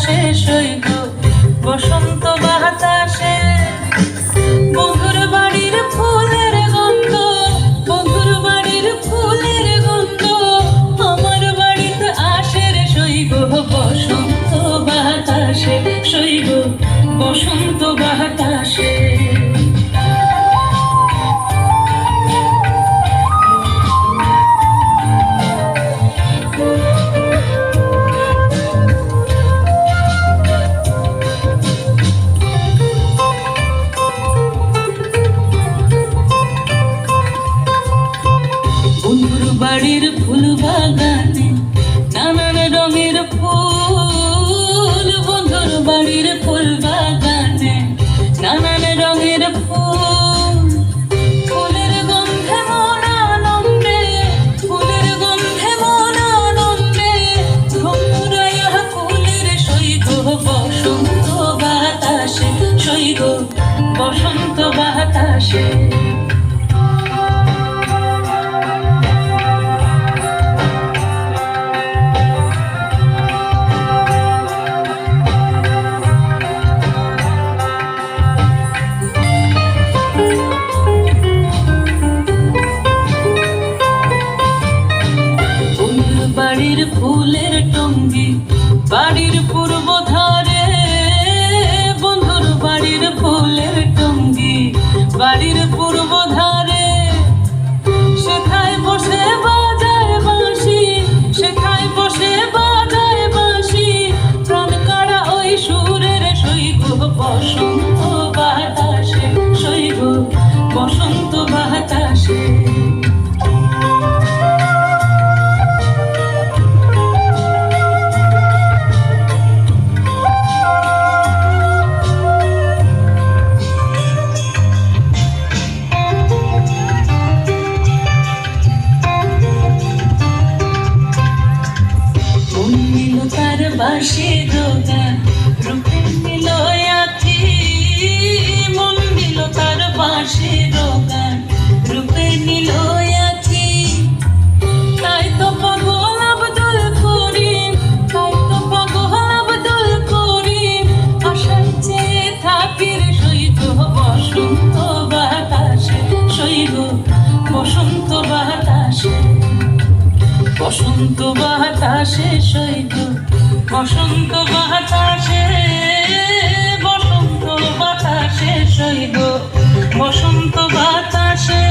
বাতাসে সইব বসন্ত বাতাসে। বন্ধুর বাড়ির ফুলের গন্ধ, বন্ধুর বাড়ির ফুলের গন্ধ আমার বাড়িতে আসে রে সইব বসন্ত বাতাসে, সইব বসন্ত বাতাসে। বন্ধুর বাড়ির ফুল বাগানে নানান রঙের ফুল, বন্ধুর বাড়ির ফুল বাগানে নানান রঙের ফুল। ফুলের গন্ধে মন আনন্দে, ফুলের গন্ধে মন আনন্দে ভ্রমরাইয়া ফুলের সইব বসন্ত বাতাসে, সইব বসন্ত বাতাসে। বাড়ির ফুলের টঙ্গি বাড়ির পূর্ব ধারে, বন্ধুর বাড়ির ফুলের টঙ্গি বাড়ির পূর্ব ধারে। সেখায় বসে বাজায় বাঁশি, সেখায় বসে বাজায় বাঁশি প্রাণ কাড়া ওই সুরের সইব বসন্ত বাতাসে, সইব বসন্ত বাতাসে। তার বাঁশির গান রূপে নিল আঁখি, মন দিল তার বাঁশির গান রূপে নিল আঁখি। তাই তো পাগল আব্দুল করিম, তাই তো পাগল আব্দুল করিম আশায় চেয়ে থাকি রে সইব বসন্ত বাতাসে, সইব বসন্ত বাতাসে। বসন্ত বাতাসে সইব বসন্ত বাতাসে, বসন্ত বাতাসে সইব বসন্ত বাতাসে।